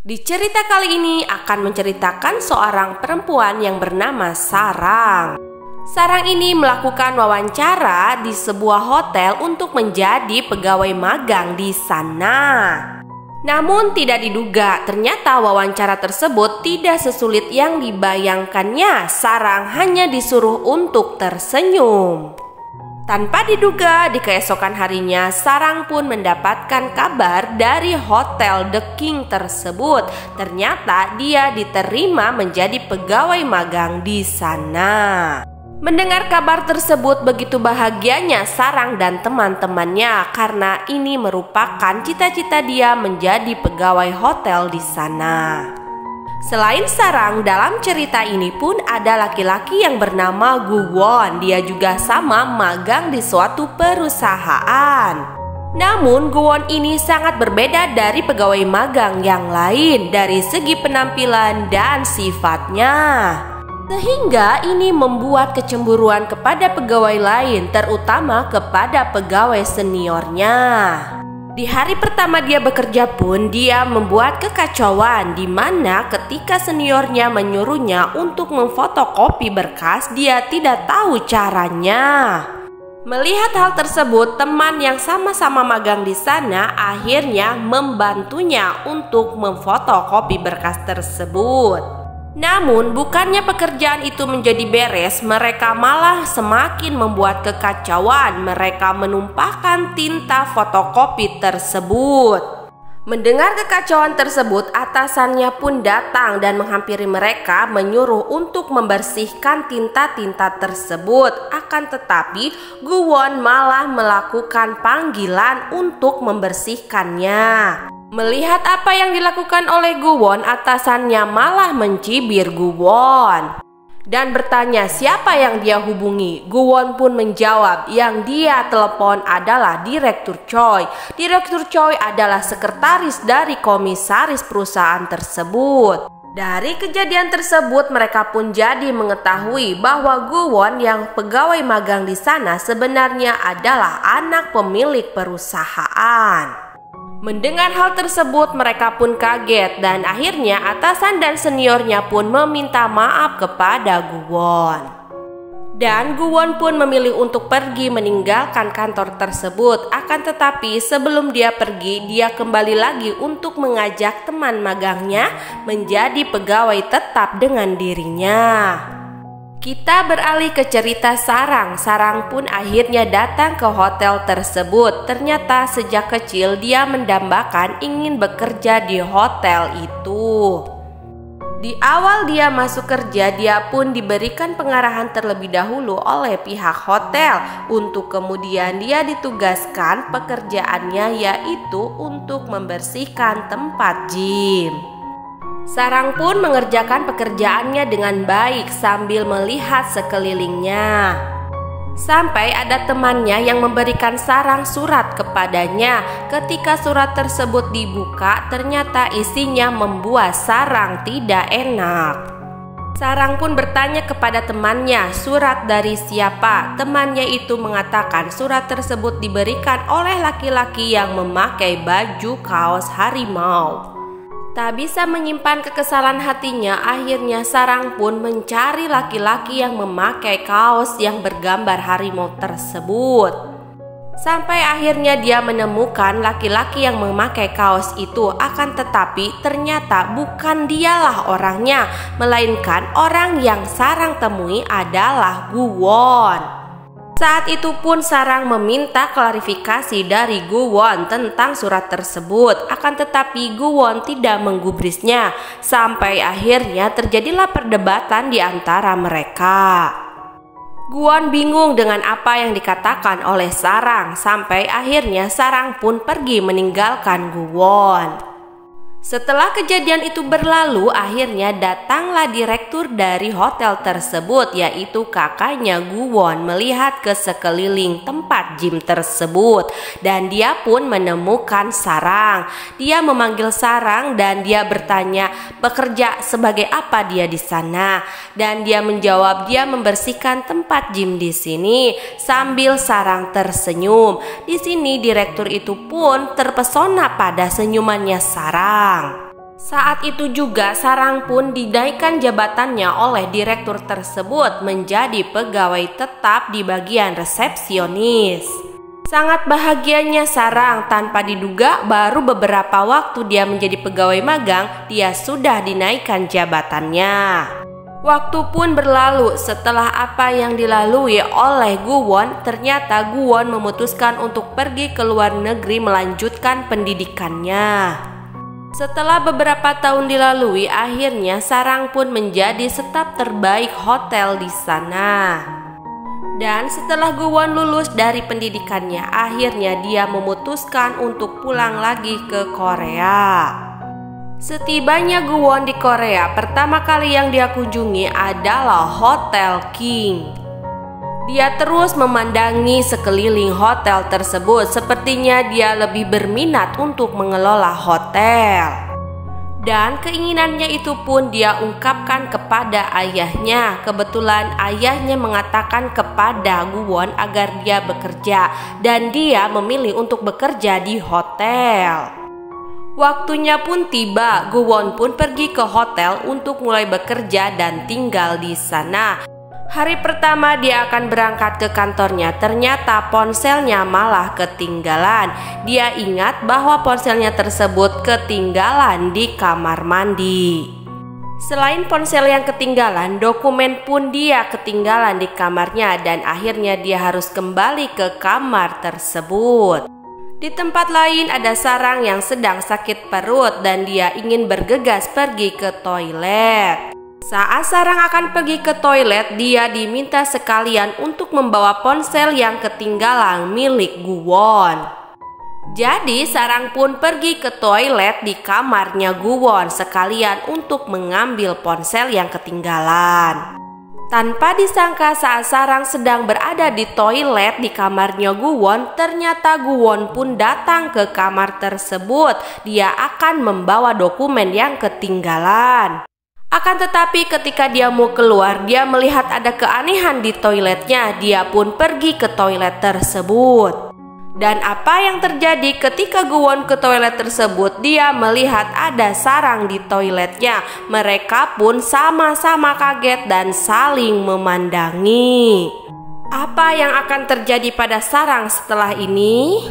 Di cerita kali ini akan menceritakan seorang perempuan yang bernama Sarang. Sarang ini melakukan wawancara di sebuah hotel untuk menjadi pegawai magang di sana. Namun tidak diduga, ternyata wawancara tersebut tidak sesulit yang dibayangkannya. Sarang hanya disuruh untuk tersenyum. Tanpa diduga, di keesokan harinya Sarang pun mendapatkan kabar dari hotel The King tersebut. Ternyata dia diterima menjadi pegawai magang di sana. Mendengar kabar tersebut, begitu bahagianya Sarang dan teman-temannya karena ini merupakan cita-cita dia menjadi pegawai hotel di sana. Selain Sarang, dalam cerita ini pun ada laki-laki yang bernama Guwon. Dia juga sama magang di suatu perusahaan. Namun Guwon ini sangat berbeda dari pegawai magang yang lain dari segi penampilan dan sifatnya. Sehingga ini membuat kecemburuan kepada pegawai lain, terutama kepada pegawai seniornya. Di hari pertama dia bekerja pun dia membuat kekacauan, di mana ketika seniornya menyuruhnya untuk memfotokopi berkas, dia tidak tahu caranya. Melihat hal tersebut, teman yang sama-sama magang di sana akhirnya membantunya untuk memfotokopi berkas tersebut. Namun bukannya pekerjaan itu menjadi beres, mereka malah semakin membuat kekacauan. Mereka menumpahkan tinta fotokopi tersebut. Mendengar kekacauan tersebut, atasannya pun datang dan menghampiri mereka menyuruh untuk membersihkan tinta-tinta tersebut. Akan tetapi Guwon malah melakukan panggilan untuk membersihkannya. Melihat apa yang dilakukan oleh Guwon, atasannya malah mencibir Guwon dan bertanya siapa yang dia hubungi. Guwon pun menjawab yang dia telepon adalah Direktur Choi. Direktur Choi adalah sekretaris dari komisaris perusahaan tersebut. Dari kejadian tersebut mereka pun jadi mengetahui bahwa Guwon yang pegawai magang di sana sebenarnya adalah anak pemilik perusahaan. Mendengar hal tersebut mereka pun kaget dan akhirnya atasan dan seniornya pun meminta maaf kepada Guwon. Dan Guwon pun memilih untuk pergi meninggalkan kantor tersebut. Akan tetapi sebelum dia pergi, dia kembali lagi untuk mengajak teman magangnya menjadi pegawai tetap dengan dirinya. Kita beralih ke cerita Sarang. Sarang pun akhirnya datang ke hotel tersebut. Ternyata sejak kecil dia mendambakan ingin bekerja di hotel itu. Di awal dia masuk kerja, dia pun diberikan pengarahan terlebih dahulu oleh pihak hotel untuk kemudian dia ditugaskan pekerjaannya yaitu untuk membersihkan tempat gym. Sarang pun mengerjakan pekerjaannya dengan baik sambil melihat sekelilingnya. Sampai ada temannya yang memberikan Sarang surat kepadanya. Ketika surat tersebut dibuka, ternyata isinya membuat Sarang tidak enak. Sarang pun bertanya kepada temannya, surat dari siapa? Temannya itu mengatakan surat tersebut diberikan oleh laki-laki yang memakai baju kaos harimau. Tak bisa menyimpan kekesalan hatinya, akhirnya Sarang pun mencari laki-laki yang memakai kaos yang bergambar harimau tersebut. Sampai akhirnya dia menemukan laki-laki yang memakai kaos itu. Akan tetapi ternyata bukan dialah orangnya, melainkan orang yang Sarang temui adalah Guwon. Saat itu pun Sarang meminta klarifikasi dari Guwon tentang surat tersebut. Akan tetapi Guwon tidak menggubrisnya. Sampai akhirnya terjadilah perdebatan di antara mereka. Guwon bingung dengan apa yang dikatakan oleh Sarang. Sampai akhirnya Sarang pun pergi meninggalkan Guwon. Setelah kejadian itu berlalu, akhirnya datanglah direktur dari hotel tersebut, yaitu kakaknya Guwon, melihat ke sekeliling tempat gym tersebut. Dan dia pun menemukan Sarang. Dia memanggil Sarang dan dia bertanya bekerja sebagai apa dia di sana. Dan dia menjawab dia membersihkan tempat gym di sini. Sambil Sarang tersenyum. Di sini direktur itu pun terpesona pada senyumannya Sarang. Saat itu juga Sarang pun dinaikkan jabatannya oleh direktur tersebut menjadi pegawai tetap di bagian resepsionis. Sangat bahagianya Sarang, tanpa diduga baru beberapa waktu dia menjadi pegawai magang, dia sudah dinaikkan jabatannya. Waktu pun berlalu. Setelah apa yang dilalui oleh Guwon, ternyata Guwon memutuskan untuk pergi ke luar negeri melanjutkan pendidikannya. Setelah beberapa tahun dilalui, akhirnya Sarang pun menjadi staf terbaik hotel di sana. Dan setelah Guwon lulus dari pendidikannya, akhirnya dia memutuskan untuk pulang lagi ke Korea. Setibanya Guwon di Korea, pertama kali yang dia kunjungi adalah Hotel King. Dia terus memandangi sekeliling hotel tersebut, sepertinya dia lebih berminat untuk mengelola hotel. Dan keinginannya itu pun dia ungkapkan kepada ayahnya. Kebetulan ayahnya mengatakan kepada Guwon agar dia bekerja, dan dia memilih untuk bekerja di hotel. Waktunya pun tiba, Guwon pun pergi ke hotel untuk mulai bekerja dan tinggal di sana. Hari pertama dia akan berangkat ke kantornya, ternyata ponselnya malah ketinggalan. Dia ingat bahwa ponselnya tersebut ketinggalan di kamar mandi. Selain ponsel yang ketinggalan, dokumen pun dia ketinggalan di kamarnya, dan akhirnya dia harus kembali ke kamar tersebut. Di tempat lain ada Sarang yang sedang sakit perut dan dia ingin bergegas pergi ke toilet. Saat Sarang akan pergi ke toilet, dia diminta sekalian untuk membawa ponsel yang ketinggalan milik Guwon. Jadi Sarang pun pergi ke toilet di kamarnya Guwon sekalian untuk mengambil ponsel yang ketinggalan. Tanpa disangka saat Sarang sedang berada di toilet di kamarnya Guwon, ternyata Guwon pun datang ke kamar tersebut. Dia akan membawa dokumen yang ketinggalan. Akan tetapi ketika dia mau keluar, dia melihat ada keanehan di toiletnya. Dia pun pergi ke toilet tersebut. Dan apa yang terjadi ketika Guwon ke toilet tersebut? Dia melihat ada Sarang di toiletnya. Mereka pun sama-sama kaget dan saling memandangi. Apa yang akan terjadi pada Sarang setelah ini?